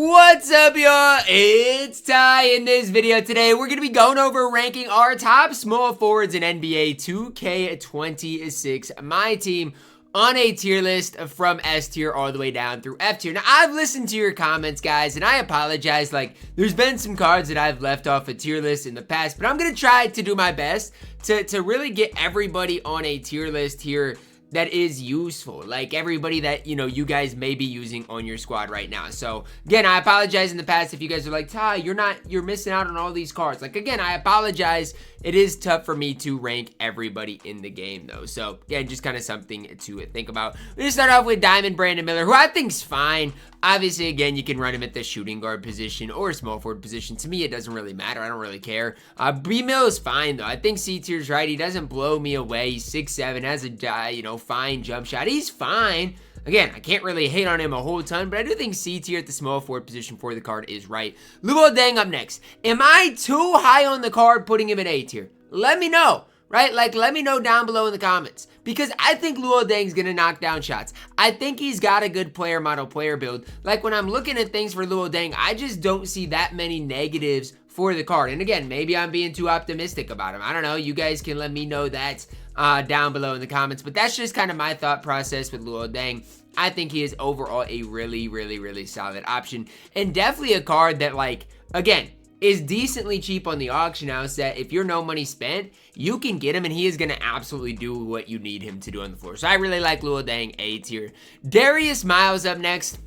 What's up, y'all? It's Ty. In this video today, we're going to be going over ranking our top small forwards in NBA 2K26 MyTEAM on a tier list from S tier all the way down through F tier. Now, I've listened to your comments, guys, and I apologize. There's been some cards that I've left off a tier list in the past, but I'm going to try to do my best to really get everybody on a tier list here that is useful, like everybody that you guys may be using on your squad right now. So again, I apologize in the past if you guys are like, Ty, you're missing out on all these cards. Again, I apologize. It is tough for me to rank everybody in the game though. So yeah, just kind of something to think about. We're gonna start off with Diamond Brandon Miller, who I think's fine. Obviously, again, you can run him at the shooting guard position or small forward position. To me, it doesn't really matter. I don't really care. B-Mill is fine, though. I think C-tier's right. He doesn't blow me away. He's 6'7", has a, fine jump shot. He's fine. Again, I can't really hate on him a whole ton, but I do think C-tier at the small forward position for the card is right. Luol Deng up next. Am I too high on the card putting him at A-tier? Let me know. Right? Let me know down below in the comments. Because I think Luol Deng's going to knock down shots. I think he's got a good player model, player build. When I'm looking at things for Luol Deng, I just don't see that many negatives for the card. And again, maybe I'm being too optimistic about him. I don't know. You guys can let me know that down below in the comments. But that's just kind of my thought process with Luol Deng. I think he is overall a really, really, really solid option. And definitely a card that, again, is decently cheap on the auction house that if you're no money spent, you can get him and he is going to absolutely do what you need him to do on the floor. So I really like Luol Deng, A tier. Darius Miles up next.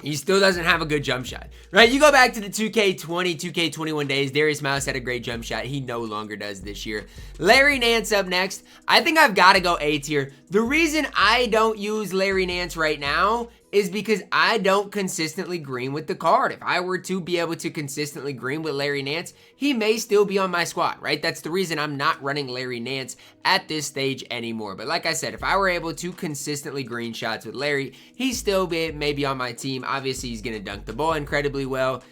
He still doesn't have a good jump shot, right? You go back to the 2K20, 2K21 days, Darius Miles had a great jump shot. He no longer does this year. Larry Nance up next. I think I've got to go A tier. The reason I don't use Larry Nance right now is because I don't consistently green with the card. If I were to be able to consistently green with Larry Nance, he may still be on my squad, right? That's the reason I'm not running Larry Nance at this stage anymore. But like I said, if I were able to consistently green shots with Larry, he's still maybe on my team. Obviously, he's going to dunk the ball incredibly well.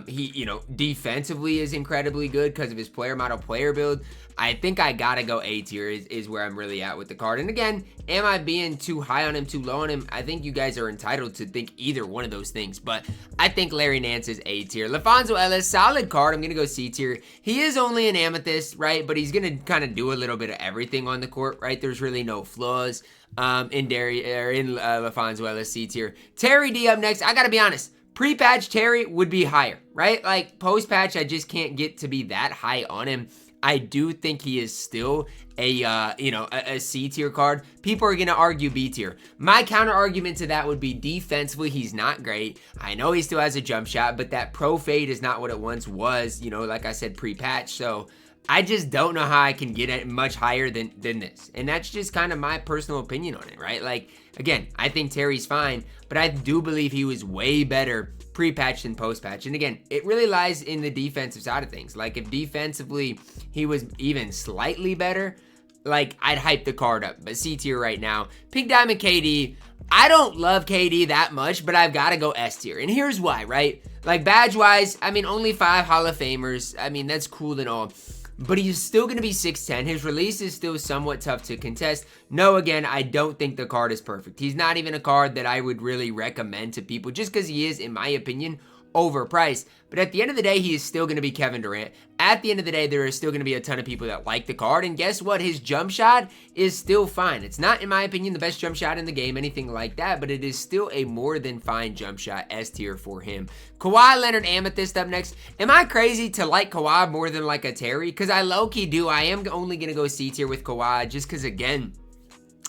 He, defensively is incredibly good because of his player model, player build. I think I gotta go A tier is where I'm really at with the card. And again, am I being too high on him, too low on him? I think you guys are entitled to think either one of those things, but I think Larry Nance is A tier. LaFonso Ellis, solid card. I'm gonna go C tier. He is only an amethyst, right? But he's gonna kind of do a little bit of everything on the court, right? There's really no flaws in LaFonso Ellis, C tier. Terry D up next. I gotta be honest. Pre-patch Terry would be higher, right? Post-patch, I just can't get to be that high on him. I do think he is still a C tier card. People are going to argue B tier. My counter argument to that would be defensively, he's not great. I know he still has a jump shot, but that pro fade is not what it once was, like I said, pre-patch. So I just don't know how I can get it much higher than this. And that's just kind of my personal opinion on it, right? Again, I think Terry's fine, but I do believe he was way better pre-patch than post-patch. And again, it really lies in the defensive side of things. If defensively he was even slightly better, I'd hype the card up. But C tier right now. Pink Diamond KD, I don't love KD that much, but I've got to go S tier. And here's why, right? Badge-wise, only 5 Hall of Famers. That's cool and all. But he's still going to be 6'10". His release is still somewhat tough to contest. No, again, I don't think the card is perfect. He's not even a card that I would really recommend to people just because he is, in my opinion, overpriced. But at the end of the day, he is still going to be Kevin Durant. At the end of the day, there is still going to be a ton of people that like the card. And guess what? His jump shot is still fine. It's not, in my opinion, the best jump shot in the game, anything like that. But it is still a more than fine jump shot, S tier for him. Kawhi Leonard Amethyst up next. Am I crazy to like Kawhi more than a Terry? Because I low-key do. I am only going to go C tier with Kawhi just because, again,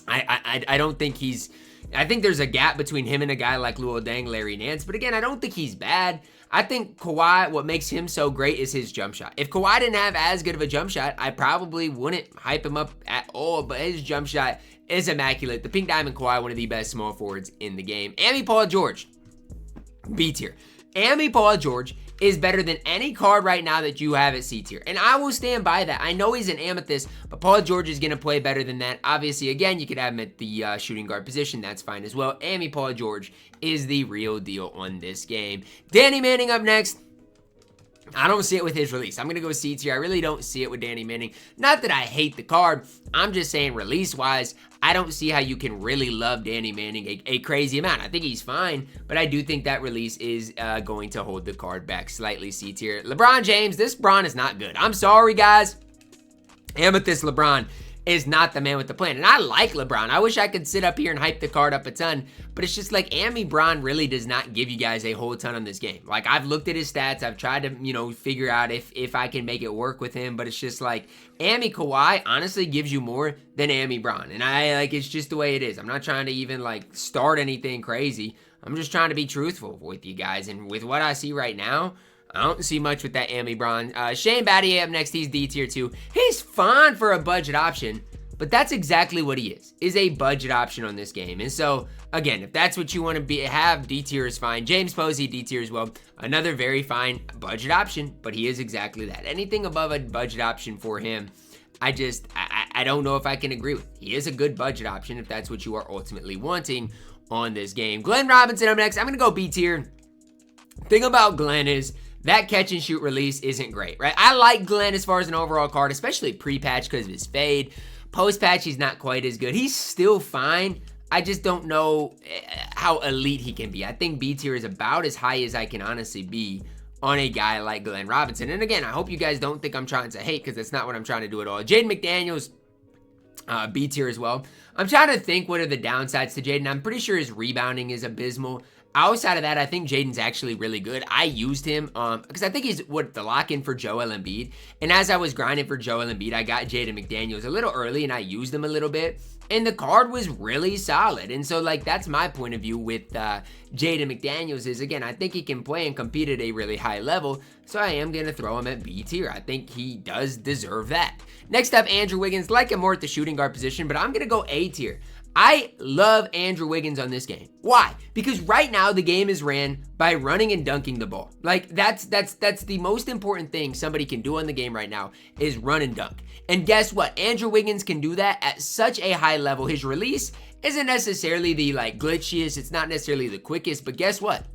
I don't think he's... I think there's a gap between him and a guy like Luol Deng, Larry Nance. But again, I don't think he's bad. I think Kawhi, what makes him so great is his jump shot. If Kawhi didn't have as good of a jump shot, I probably wouldn't hype him up at all. But his jump shot is immaculate. The Pink Diamond Kawhi, one of the best small forwards in the game. Amy Paul George, B tier. Amy Paul George is better than any card right now that you have at C tier. And I will stand by that. I know he's an amethyst, but Paul George is going to play better than that. Obviously, again, you could have him at the shooting guard position. That's fine as well. Amy Paul George is the real deal on this game. Danny Manning up next. I don't see it with his release. I'm going to go C tier. I really don't see it with Danny Manning. Not that I hate the card. I'm just saying release-wise, I don't see how you can really love Danny Manning a crazy amount. I think he's fine, but I do think that release is going to hold the card back slightly C tier. LeBron James, this Bron is not good. I'm sorry, guys. Amethyst LeBron is not the man with the plan. And I like LeBron. I wish I could sit up here and hype the card up a ton, but it's just like Ami Bron really does not give you guys a whole ton on this game. Like, I've looked at his stats. I've tried to, you know, figure out if I can make it work with him, but it's just like Ami Kawhi honestly gives you more than Ami Bron. And it's just the way it is. I'm not trying to even like start anything crazy. I'm just trying to be truthful with you guys. And with what I see right now, I don't see much with that Ami Bron. Shane Battier up next. He's D tier 2. He's fine for a budget option, but that's exactly what he is a budget option on this game. And so, again, if that's what you want to have, D tier is fine. James Posey, D tier as well. Another very fine budget option, but he is exactly that. Anything above a budget option for him, I don't know if I can agree with. He is a good budget option if that's what you are ultimately wanting on this game. Glenn Robinson up next. I'm going to go B tier. Thing about Glenn is that catch and shoot release isn't great, right? I like Glenn as far as an overall card, especially pre-patch because of his fade. Post-patch, he's not quite as good. He's still fine. I just don't know how elite he can be. I think B tier is about as high as I can honestly be on a guy like Glenn Robinson. And again, I hope you guys don't think I'm trying to hate because that's not what I'm trying to do at all. Jaden McDaniels, B tier as well. I'm trying to think what are the downsides to Jaden. I'm pretty sure his rebounding is abysmal. Outside of that, I think Jaden's actually really good. I used him because I think he's the lock-in for Joel Embiid. And as I was grinding for Joel Embiid, I got Jaden McDaniels a little early and I used him a little bit. And the card was really solid. And so, like, that's my point of view with Jaden McDaniels is, again, I think he can play and compete at a really high level. So I am going to throw him at B tier. I think he does deserve that. Next up, Andrew Wiggins. Like him more at the shooting guard position, but I'm going to go A tier. I love Andrew Wiggins on this game. Why? Because right now the game is ran by running and dunking the ball. Like that's the most important thing somebody can do on the game right now is run and dunk. And guess what? Andrew Wiggins can do that at such a high level. His release isn't necessarily the glitchiest. It's not necessarily the quickest, but guess what?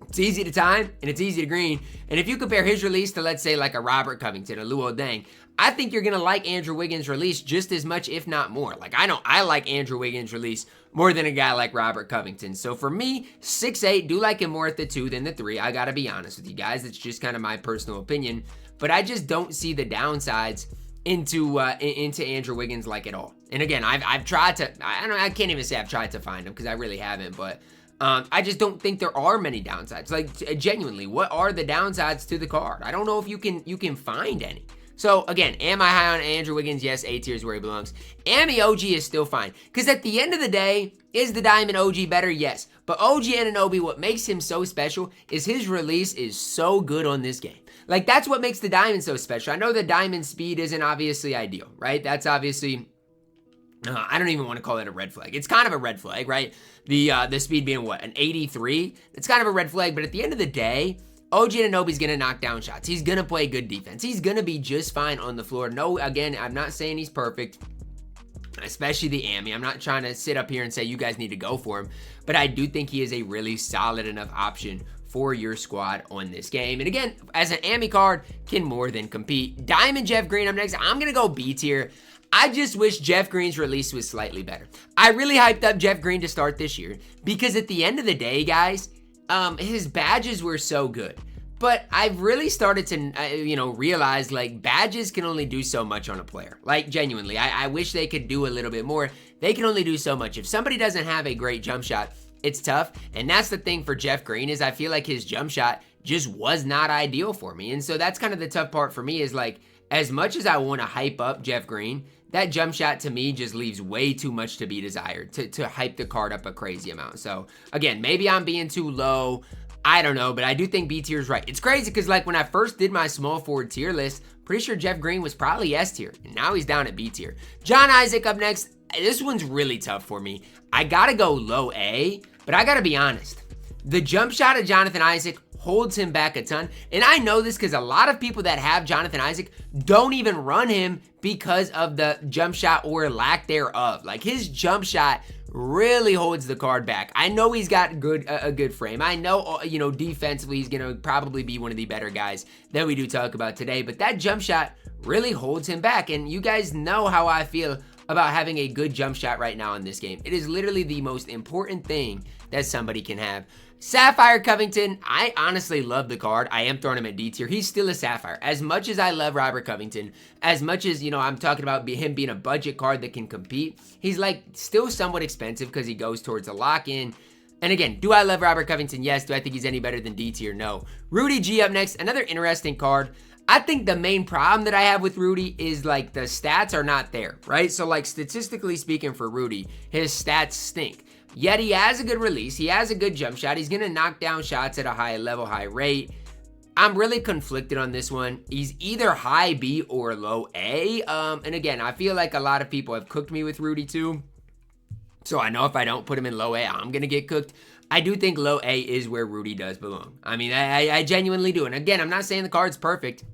It's easy to time and it's easy to green. And if you compare his release to, let's say, like a Robert Covington, a Luol Deng, I think you're going to like Andrew Wiggins' release just as much, if not more. Like, I know I like Andrew Wiggins' release more than a guy like Robert Covington. So for me, 6'8", do like him more at the 2 than the 3. I got to be honest with you guys. It's just kind of my personal opinion. But I just don't see the downsides into Andrew Wiggins like at all. And again, I've tried to, I can't even say I've tried to find him because I really haven't, but I just don't think there are many downsides. Like, genuinely, what are the downsides to the card? I don't know if you can find any. So again, am I high on Andrew Wiggins? Yes, A tier is where he belongs. Ami OG is still fine. Because at the end of the day, is the Diamond OG better? Yes. But OG Anunoby, what makes him so special is his release is so good on this game. Like, that's what makes the Diamond so special. I know the Diamond speed isn't obviously ideal, right? That's obviously, I don't even want to call it a red flag. It's kind of a red flag, right? The speed being what, an 83? It's kind of a red flag, but at the end of the day, OG Anunoby's going to knock down shots. He's going to play good defense. He's going to be just fine on the floor. No, again, I'm not saying he's perfect, especially the Ami. I'm not trying to sit up here and say you guys need to go for him, but I do think he is a really solid enough option for your squad on this game. And again, as an Ami card, can more than compete. Diamond Jeff Green up next. I'm going to go B tier. I just wish Jeff Green's release was slightly better. I really hyped up Jeff Green to start this year because at the end of the day, guys, his badges were so good. But I've really started to, realize, like, badges can only do so much on a player. Like, genuinely, I wish they could do a little bit more. They can only do so much. If somebody doesn't have a great jump shot, it's tough. And that's the thing for Jeff Green is I feel like his jump shot just was not ideal for me. And so that's kind of the tough part for me is, like, as much as I want to hype up Jeff Green, that jump shot to me just leaves way too much to be desired to hype the card up a crazy amount. So, again, maybe I'm being too low. I don't know, but I do think B tier is right. It's crazy because, like, when I first did my small forward tier list, pretty sure Jeff Green was probably S tier, and now he's down at B tier. John Isaac up next. This one's really tough for me. I gotta go low A, but I gotta be honest. The jump shot of Jonathan Isaac holds him back a ton. And I know this because a lot of people that have Jonathan Isaac don't even run him because of the jump shot or lack thereof. Like, his jump shot really holds the card back. I know he's got a good frame. I know, you know, defensively he's going to probably be one of the better guys that we do talk about today. But that jump shot really holds him back. And you guys know how I feel about having a good jump shot right now in this game. It is literally the most important thing that somebody can have. Sapphire Covington, I honestly love the card. I am throwing him at D tier. He's still a Sapphire. As much as I love Robert Covington, as much as, you know, I'm talking about him being a budget card that can compete, he's like still somewhat expensive because he goes towards a lock-in. And again, do I love Robert Covington? Yes. Do I think he's any better than D tier? No. Rudy G up next, another interesting card. I think the main problem that I have with Rudy is like the stats are not there, right? So like statistically speaking for Rudy, his stats stink. Yet he has a good release. He has a good jump shot. He's going to knock down shots at a high level, high rate. I'm really conflicted on this one. He's either high B or low A. And again, I feel like a lot of people have cooked me with Rudy too. So I know if I don't put him in low A, I'm going to get cooked. I do think low A is where Rudy does belong. I mean, I genuinely do. And again, I'm not saying the card's perfect.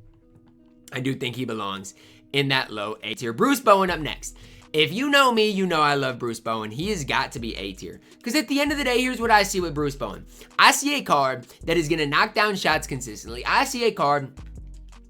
I do think he belongs in that low A tier. Bruce Bowen up next. If you know me, you know I love Bruce Bowen. He has got to be A tier. Because at the end of the day, here's what I see with Bruce Bowen. I see a card that is going to knock down shots consistently. I see a card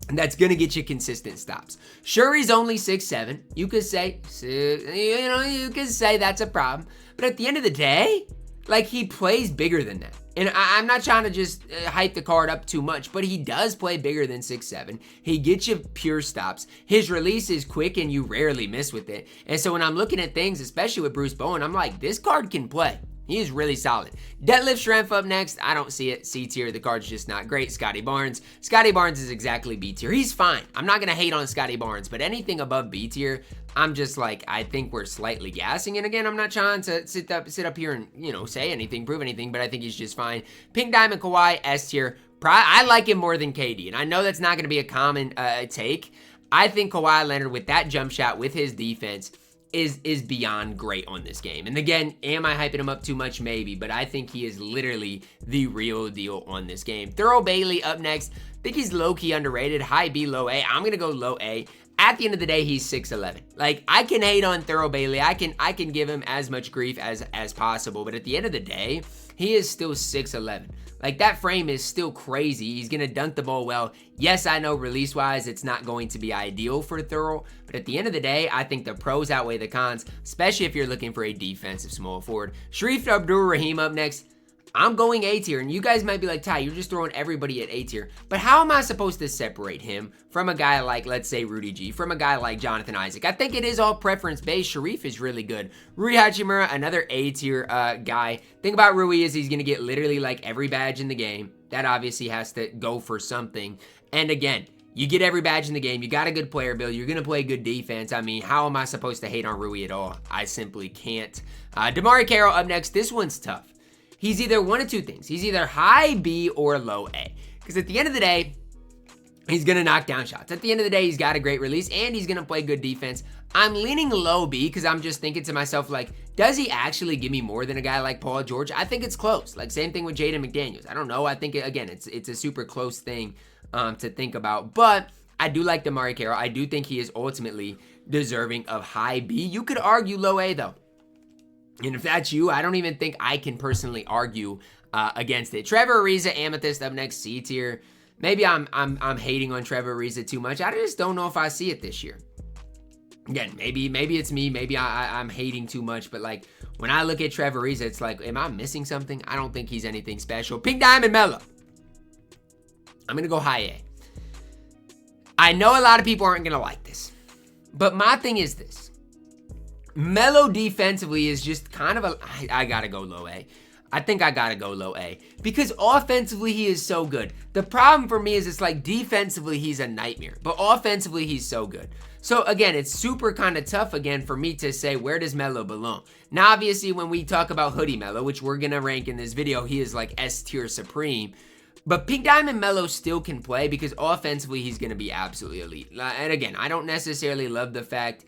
that's going to get you consistent stops. Sure, he's only 6'7". You could say, you could say that's a problem. But at the end of the day, like, he plays bigger than that. And I'm not trying to just hype the card up too much, but he does play bigger than 6'7". He gets you pure stops. His release is quick and you rarely miss with it. And so when I'm looking at things, especially with Bruce Bowen, I'm like, this card can play. He is really solid. Deadlift Strength up next. I don't see it. C tier. The card's just not great. Scotty Barnes. Scotty Barnes is exactly B tier. He's fine. I'm not going to hate on Scotty Barnes, but anything above B tier, I'm just like, I think we're slightly gassing. And again, I'm not trying to sit up here and, you know, say anything, prove anything, but I think he's just fine. Pink Diamond Kawhi, S tier. I like him more than KD, and I know that's not going to be a common take. I think Kawhi Leonard with that jump shot, with his defense, is beyond great on this game. And again, am I hyping him up too much? Maybe, but I think he is literally the real deal on this game. Thurl Bailey up next. I think he's low-key underrated. High B, low A. I'm gonna go low A. At the end of the day, he's 6'11". Like, I can hate on Thurl Bailey. I can give him as much grief as possible, but at the end of the day, he is still 6'11". Like, that frame is still crazy. He's going to dunk the ball well. Yes, I know release-wise it's not going to be ideal for Thurl, but at the end of the day, I think the pros outweigh the cons, especially if you're looking for a defensive small forward. Sharif Abdur-Rahim up next. I'm going A tier, and you guys might be like, Ty, you're just throwing everybody at A tier. But how am I supposed to separate him from a guy like, let's say, Rudy G, from a guy like Jonathan Isaac? I think it is all preference-based. Sharif is really good. Rui Hachimura, another A tier guy. Thing about Rui is he's going to get literally like every badge in the game. That obviously has to go for something. And again, you get every badge in the game. You got a good player build. You're going to play good defense. I mean, how am I supposed to hate on Rui at all? I simply can't. DeMarre Carroll up next. This one's tough. He's either one of two things. He's either high B or low A. Because at the end of the day, he's going to knock down shots. At the end of the day, he's got a great release and he's going to play good defense. I'm leaning low B because I'm just thinking to myself, like, does he actually give me more than a guy like Paul George? I think it's close. Like, same thing with Jaden McDaniels. I don't know. I think, again, it's a super close thing to think about. But I do like DeMarre Carroll. I do think he is ultimately deserving of high B. You could argue low A, though. And if that's you, I don't even think I can personally argue against it. Trevor Ariza, Amethyst up next, C tier. Maybe I'm hating on Trevor Ariza too much. I just don't know if I see it this year. Again, maybe it's me. Maybe I'm hating too much. But like when I look at Trevor Ariza, it's like, am I missing something? I don't think he's anything special. Pink Diamond Melo. I'm gonna go high A. I know a lot of people aren't gonna like this, but my thing is this. Melo defensively is just kind of I gotta go low A. I think I gotta go low A. Because offensively, he is so good. The problem for me is it's like defensively, he's a nightmare. But offensively, he's so good. So again, it's super kind of tough again for me to say, where does Melo belong? Now, obviously, when we talk about Hoodie Melo, which we're gonna rank in this video, he is like S tier supreme. But Pink Diamond Melo still can play because offensively, he's gonna be absolutely elite. And again, I don't necessarily love the fact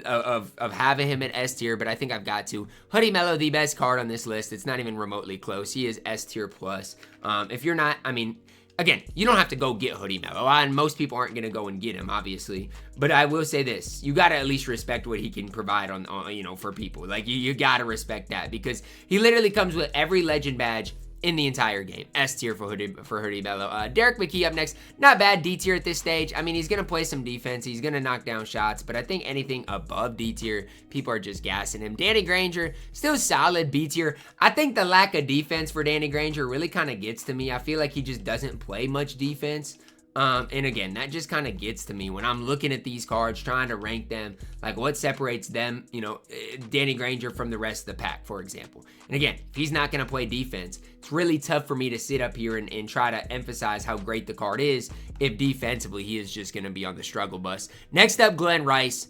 of having him at S tier, but I think I've got to. Hoodie Melo, the best card on this list. It's not even remotely close. He is S tier plus. If you're not, I mean, again, you don't have to go get Hoodie Melo, and most people aren't going to go and get him, obviously. But I will say this, you got to at least respect what he can provide on you know, for people. Like, you got to respect that, because he literally comes with every legend badge in the entire game. S tier for Hoodie Melo. Derek McKee up next. Not bad. D tier at this stage. I mean, he's going to play some defense. He's going to knock down shots, but I think anything above D tier, people are just gassing him. Danny Granger, still solid B tier. I think the lack of defense for Danny Granger really kind of gets to me. I feel like he just doesn't play much defense. And again, that just kind of gets to me when I'm looking at these cards, trying to rank them, like what separates them, you know, Danny Granger from the rest of the pack, for example. And again, if he's not going to play defense, it's really tough for me to sit up here and try to emphasize how great the card is if defensively he is just going to be on the struggle bus. Next up, Glenn Rice.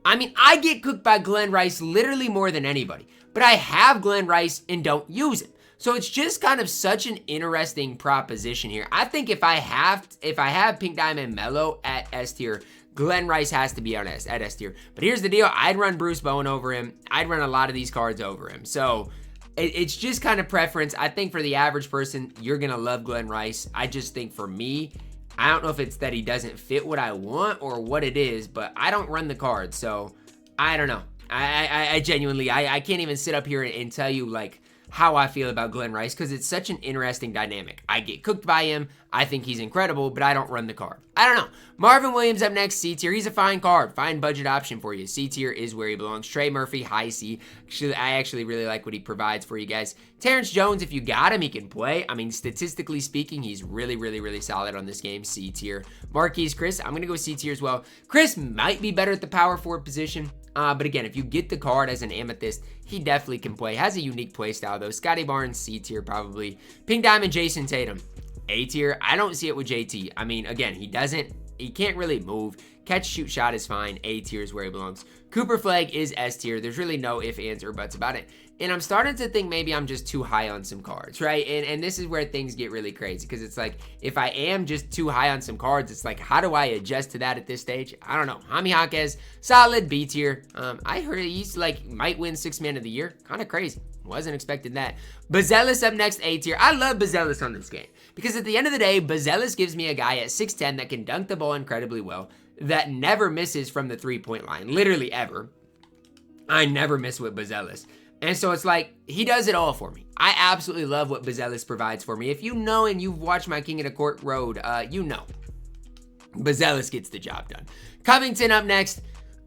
I mean, I get cooked by Glenn Rice literally more than anybody, but I have Glenn Rice and don't use him. So it's just kind of such an interesting proposition here. I think if I have Pink Diamond Melo at S tier, Glenn Rice has to be at S tier. But here's the deal. I'd run Bruce Bowen over him. I'd run a lot of these cards over him. So it's just kind of preference. I think for the average person, you're going to love Glenn Rice. I just think for me, I don't know if it's that he doesn't fit what I want or what it is, but I don't run the card. So I don't know. I genuinely, I can't even sit up here and tell you like how I feel about Glenn Rice, because it's such an interesting dynamic. I get cooked by him. I think he's incredible, but I don't run the card. I don't know. Marvin Williams up next, C tier. He's a fine card. Fine budget option for you. C tier is where he belongs. Trey Murphy, high C. I actually really like what he provides for you guys. Terrence Jones, if you got him, he can play. I mean, statistically speaking, he's really, really, really solid on this game. C tier. Marquise Chris, I'm going to go C tier as well. Chris might be better at the power forward position. But again, if you get the card as an Amethyst, he definitely can play. Has a unique play style, though. Scotty Barnes, C tier probably. Pink Diamond, Jason Tatum, A tier. I don't see it with JT. I mean, again, he can't really move. Catch, shoot, shot is fine. A tier is where he belongs. Cooper Flag is S tier. There's really no ifs, ands, or buts about it. And I'm starting to think maybe I'm just too high on some cards, right? And this is where things get really crazy, because it's like, if I am just too high on some cards, it's like, how do I adjust to that at this stage? I don't know. Jaime Jaquez, solid B tier. I heard he's like, might win 6th man of the year. Kind of crazy. Wasn't expecting that. Bazelis up next, A tier. I love Bazelis on this game, because at the end of the day, Bazelis gives me a guy at 6'10 that can dunk the ball incredibly well, that never misses from the 3-point line. Literally ever. I never miss with Bazelis. And so it's like, he does it all for me. I absolutely love what Bazelis provides for me. If you know and you've watched my King of the Court road, you know. Bazelis gets the job done. Covington up next.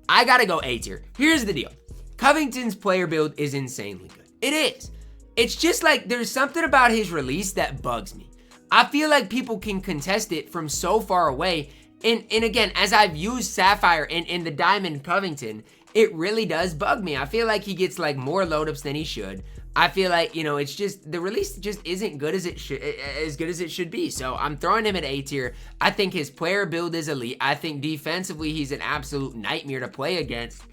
I gotta go A tier. Here's the deal. Covington's player build is insanely good. It is. It's just like, there's something about his release that bugs me. I feel like people can contest it from so far away. And again, as I've used Sapphire and the Diamond Covington, it really does bug me. I feel like he gets like more load ups than he should. I feel like, you know, it's just, the release just isn't good as it should be. So I'm throwing him at A tier. I think his player build is elite. I think defensively he's an absolute nightmare to play against.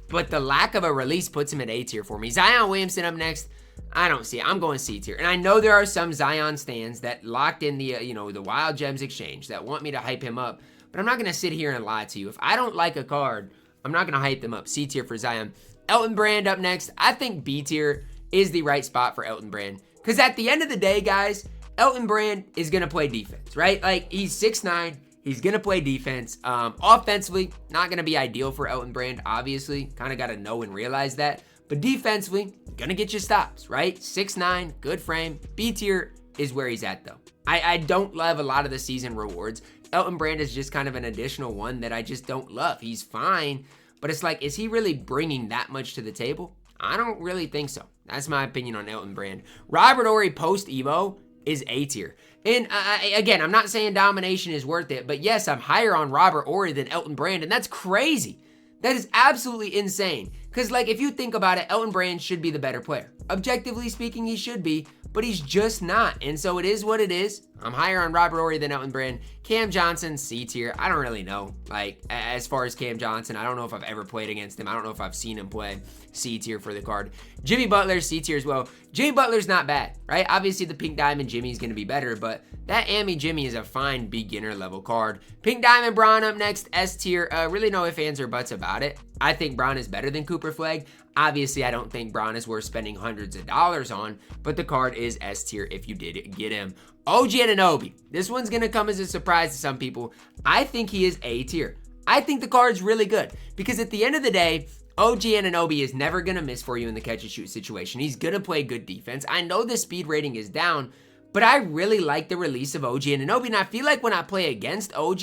But the lack of a release puts him at A tier for me. Zion Williamson up next. I don't see it. I'm going C tier. And I know there are some Zion stands that locked in the, the Wild Gems exchange that want me to hype him up. But I'm not going to sit here and lie to you. If I don't like a card, I'm not going to hype them up. C tier for Zion. Elton Brand up next. I think B tier is the right spot for Elton Brand. Because at the end of the day, guys, Elton Brand is going to play defense, right? Like, he's 6'9". He's going to play defense. Offensively, not going to be ideal for Elton Brand, obviously. Kind of got to know and realize that. But defensively, going to get you stops, right? 6'9", good frame. B tier is where he's at, though. I don't love a lot of the season rewards. Elton Brand is just kind of an additional one that I just don't love. He's fine, but it's like, is he really bringing that much to the table? I don't really think so. That's my opinion on Elton Brand. Robert Horry post-Evo is A tier. And again, I'm not saying domination is worth it, but yes, I'm higher on Robert Horry than Elton Brand, and that's crazy. That is absolutely insane. Because, like, if you think about it, Elton Brand should be the better player. Objectively speaking, he should be, but he's just not. And so it is what it is. I'm higher on Robert Horry than Elton Brand. Cam Johnson, C tier. I don't really know. Like, as far as Cam Johnson, I don't know if I've ever played against him. I don't know if I've seen him play. C tier for the card. Jimmy Butler, C tier as well. Jimmy Butler's not bad, right? Obviously, the Pink Diamond Jimmy's going to be better, but that Amy Jimmy is a fine beginner level card. Pink Diamond Braun up next, S tier. Really no ifs, ands, or buts about it. I think Braun is better than Cooper Flag. Obviously, I don't think Braun is worth spending hundreds of dollars on, but the card is S tier if you did get him. OG Anunoby. This one's going to come as a surprise to some people. I think he is A tier. I think the card's really good because at the end of the day, OG Anunoby is never going to miss for you in the catch and shoot situation. He's going to play good defense. I know the speed rating is down, but I really like the release of OG Anunoby, and I feel like when I play against OG,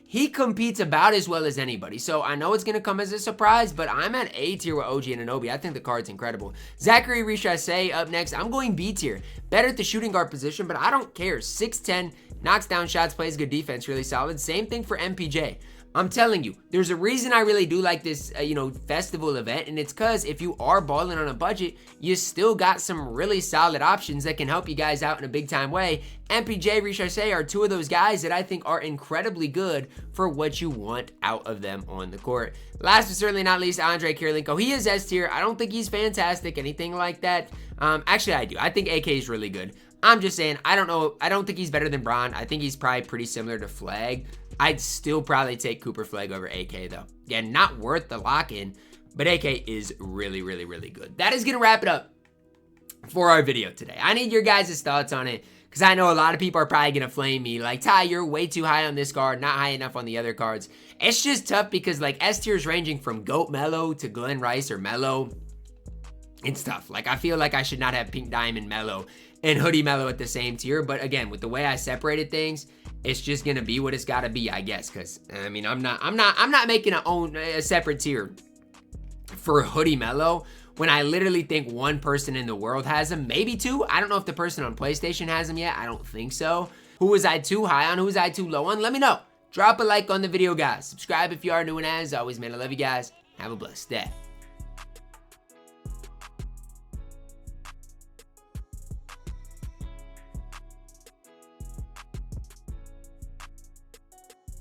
he competes about as well as anybody. So I know it's going to come as a surprise, but I'm at A tier with OG Anunoby. I think the card's incredible. Zachary Richase up next. I'm going B tier. Better at the shooting guard position, but I don't care. 6'10", knocks down shots, plays good defense, really solid. Same thing for MPJ. I'm telling you, there's a reason I really do like this, festival event, and it's because if you are balling on a budget, you still got some really solid options that can help you guys out in a big-time way. MPJ, Richase are two of those guys that I think are incredibly good for what you want out of them on the court. Last but certainly not least, Andre Kirilenko. He is S tier. I don't think he's fantastic, anything like that. Actually, I do. I think AK is really good. I'm just saying, I don't know. I don't think he's better than Braun. I think he's probably pretty similar to Flag. I'd still probably take Cooper Flag over AK though. Again, not worth the lock-in, but AK is really, really, really good. That is going to wrap it up for our video today. I need your guys' thoughts on it because I know a lot of people are probably going to flame me like, Ty, you're way too high on this card, not high enough on the other cards. It's just tough because like S tier is ranging from GOAT Melo to Glenn Rice or Melo. It's tough. Like I feel like I should not have Pink Diamond Melo and Hoodie Melo at the same tier, but again, with the way I separated things, it's just gonna be what it's gotta be, I guess. Cause I mean, I'm not making a separate tier for Hoodie Melo when I literally think one person in the world has him, maybe two. I don't know if the person on PlayStation has him yet. I don't think so. Who was I too high on? Who was I too low on? Let me know. Drop a like on the video, guys. Subscribe if you are new, and as always, man, I love you guys. Have a blessed day.